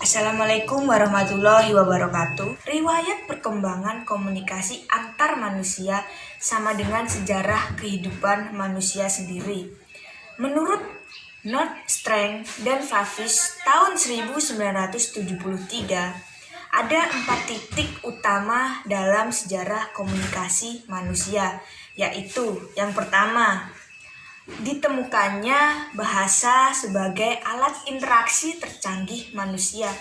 Assalamualaikum warahmatullahi wabarakatuh. Riwayat perkembangan komunikasi antar manusia sama dengan sejarah kehidupan manusia sendiri. Menurut Nordstrand dan Favis tahun 1973, ada 4 titik utama dalam sejarah komunikasi manusia, yaitu yang pertama, ditemukannya bahasa sebagai alat interaksi tercanggih manusia.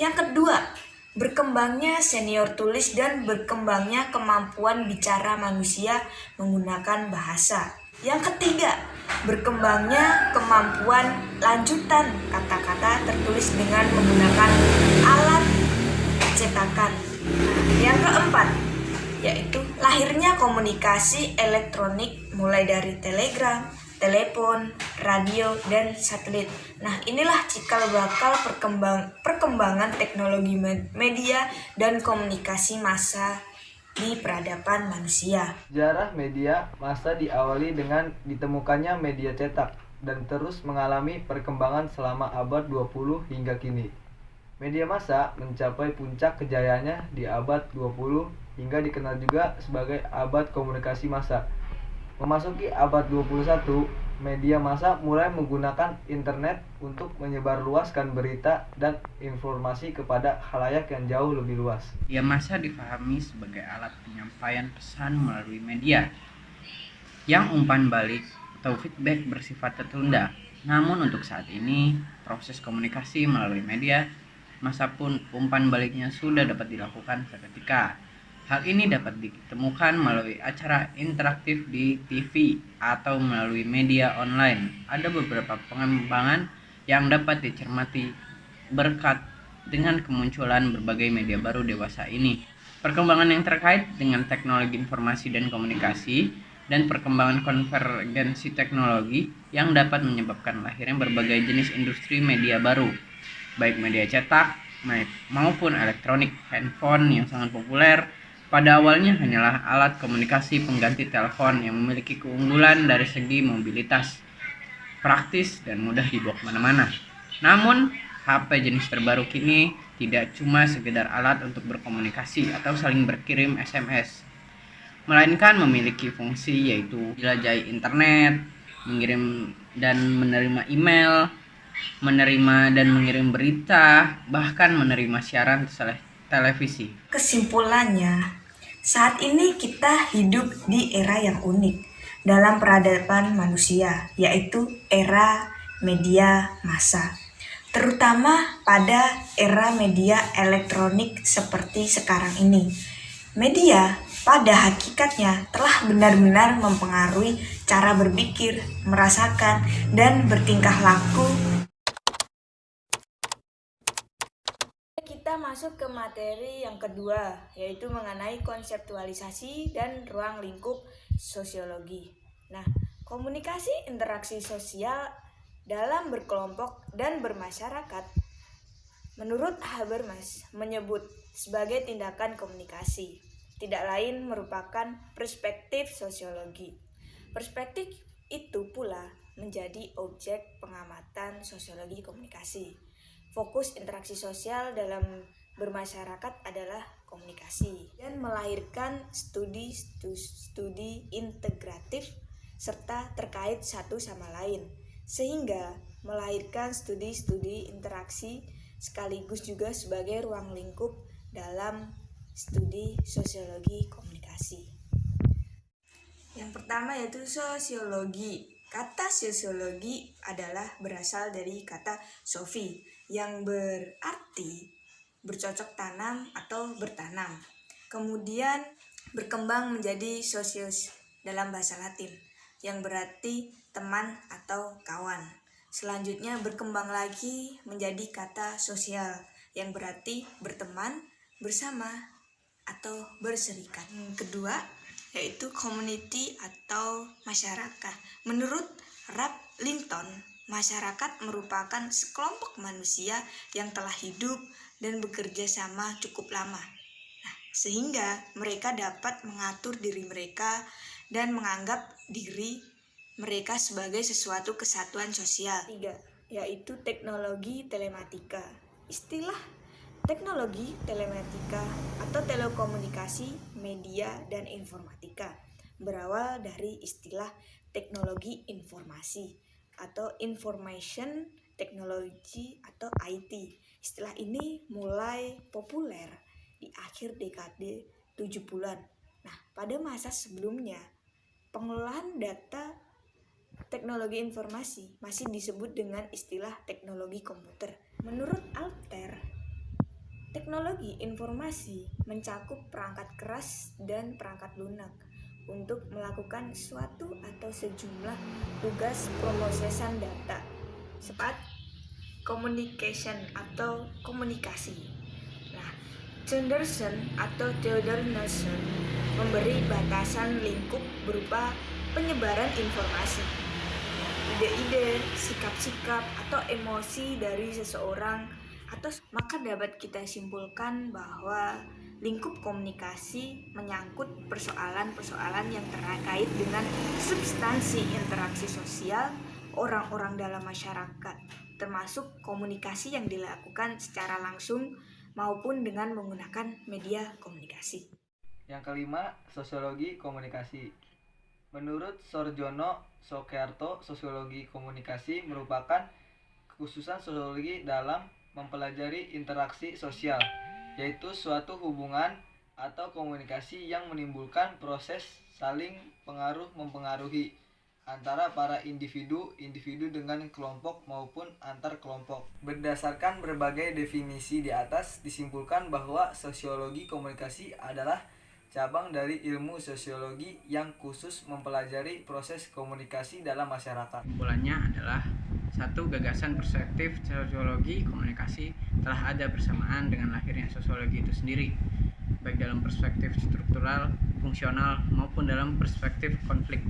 Yang kedua, berkembangnya senior tulis dan berkembangnya kemampuan bicara manusia menggunakan bahasa. Yang ketiga, berkembangnya kemampuan lanjutan kata-kata tertulis dengan menggunakan alat cetakan. Yang keempat, yaitu lahirnya komunikasi elektronik mulai dari telegram, telepon, radio, dan satelit. Nah, inilah cikal bakal perkembangan teknologi media dan komunikasi massa di peradaban manusia. Sejarah media massa diawali dengan ditemukannya media cetak dan terus mengalami perkembangan selama abad 20 hingga kini. Media massa mencapai puncak kejayaannya di abad 20 hingga dikenal juga sebagai abad komunikasi massa. Memasuki abad 21, media massa mulai menggunakan internet untuk menyebarluaskan berita dan informasi kepada khalayak yang jauh lebih luas. Media massa difahami sebagai alat penyampaian pesan melalui media yang umpan balik atau feedback bersifat tertunda. Namun untuk saat ini, proses komunikasi melalui media massa pun umpan baliknya sudah dapat dilakukan seketika. Hal ini dapat ditemukan melalui acara interaktif di TV atau melalui media online. Ada beberapa pengembangan yang dapat dicermati berkat dengan kemunculan berbagai media baru dewasa ini. Perkembangan yang terkait dengan teknologi informasi dan komunikasi dan perkembangan konvergensi teknologi yang dapat menyebabkan lahirnya berbagai jenis industri media baru, baik media cetak maupun elektronik. Handphone yang sangat populer pada awalnya hanyalah alat komunikasi pengganti telepon yang memiliki keunggulan dari segi mobilitas, praktis, dan mudah dibawa kemana-mana. Namun, HP jenis terbaru kini tidak cuma sekedar alat untuk berkomunikasi atau saling berkirim SMS, melainkan memiliki fungsi yaitu jelajahi internet, mengirim dan menerima email, menerima dan mengirim berita, bahkan menerima siaran televisi. Kesimpulannya, saat ini kita hidup di era yang unik dalam peradaban manusia, yaitu era media massa. Terutama pada era media elektronik seperti sekarang ini. Media pada hakikatnya telah benar-benar mempengaruhi cara berpikir, merasakan, dan bertingkah laku. Kita masuk ke materi yang kedua, yaitu mengenai konseptualisasi dan ruang lingkup sosiologi. Nah, komunikasi interaksi sosial dalam berkelompok dan bermasyarakat, menurut Habermas, menyebut sebagai tindakan komunikasi, tidak lain merupakan perspektif sosiologi. Perspektif itu pula menjadi objek pengamatan sosiologi komunikasi. Fokus interaksi sosial dalam bermasyarakat adalah komunikasi dan melahirkan studi integratif serta terkait satu sama lain, sehingga melahirkan studi interaksi sekaligus juga sebagai ruang lingkup dalam studi sosiologi komunikasi. Yang pertama yaitu sosiologi. Kata sosiologi adalah berasal dari kata sophie yang berarti bercocok tanam atau bertanam. Kemudian berkembang menjadi socius dalam bahasa Latin yang berarti teman atau kawan. Selanjutnya berkembang lagi menjadi kata sosial yang berarti berteman, bersama, atau berserikat. Kedua yaitu community atau masyarakat. Menurut Ralph Linton, masyarakat merupakan sekelompok manusia yang telah hidup dan bekerja sama cukup lama. Sehingga mereka dapat mengatur diri mereka dan menganggap diri mereka sebagai sesuatu kesatuan sosial. 3. Yaitu teknologi telematika. Istilah teknologi telematika atau telekomunikasi, media, dan informatika berawal dari istilah teknologi informasi atau information technology atau IT. Istilah ini mulai populer di akhir dekade 70-an. Nah, pada masa sebelumnya, pengolahan data teknologi informasi masih disebut dengan istilah teknologi komputer. Menurut Altair, teknologi informasi mencakup perangkat keras dan perangkat lunak untuk melakukan suatu atau sejumlah tugas pemrosesan data, seperti communication atau komunikasi. Nah, Saunderson atau Theodore Nelson memberi batasan lingkup berupa penyebaran informasi, ide-ide, sikap-sikap, atau emosi dari seseorang, atau maka dapat kita simpulkan bahwa lingkup komunikasi menyangkut persoalan-persoalan yang terkait dengan substansi interaksi sosial orang-orang dalam masyarakat, termasuk komunikasi yang dilakukan secara langsung maupun dengan menggunakan media komunikasi. Yang kelima, sosiologi komunikasi. Menurut Sorjono Soekarto, sosiologi komunikasi merupakan kekhususan sosiologi dalam mempelajari interaksi sosial, yaitu suatu hubungan atau komunikasi yang menimbulkan proses saling pengaruh-mempengaruhi antara para individu dengan kelompok maupun antar kelompok. Berdasarkan berbagai definisi di atas, disimpulkan bahwa sosiologi komunikasi adalah cabang dari ilmu sosiologi yang khusus mempelajari proses komunikasi dalam masyarakat. Kesimpulannya adalah satu, gagasan perspektif sosiologi komunikasi telah ada bersamaan dengan lahirnya sosiologi itu sendiri, baik dalam perspektif struktural, fungsional, maupun dalam perspektif konflik.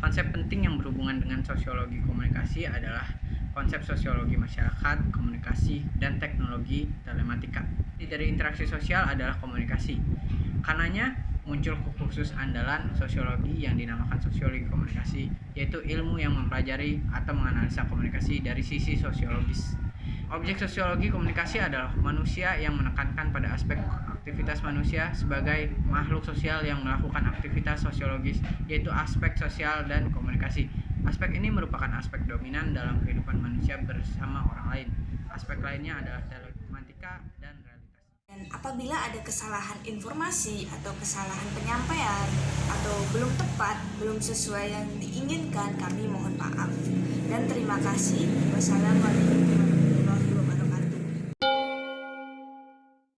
Konsep penting yang berhubungan dengan sosiologi komunikasi adalah konsep sosiologi masyarakat, komunikasi, dan teknologi telematika. Dari interaksi sosial adalah komunikasi. Karenanya muncul khusus andalan sosiologi yang dinamakan sosiologi komunikasi, yaitu ilmu yang mempelajari atau menganalisa komunikasi dari sisi sosiologis. Objek sosiologi komunikasi adalah manusia yang menekankan pada aspek aktivitas manusia sebagai makhluk sosial yang melakukan aktivitas sosiologis, yaitu aspek sosial dan komunikasi. Aspek ini merupakan aspek dominan dalam kehidupan manusia bersama orang lain. Aspek lainnya adalah telematika dan realitas. Dan apabila ada kesalahan informasi atau kesalahan penyampaian atau belum tepat, belum sesuai yang diinginkan, kami mohon maaf. Dan terima kasih. Wassalamualaikum.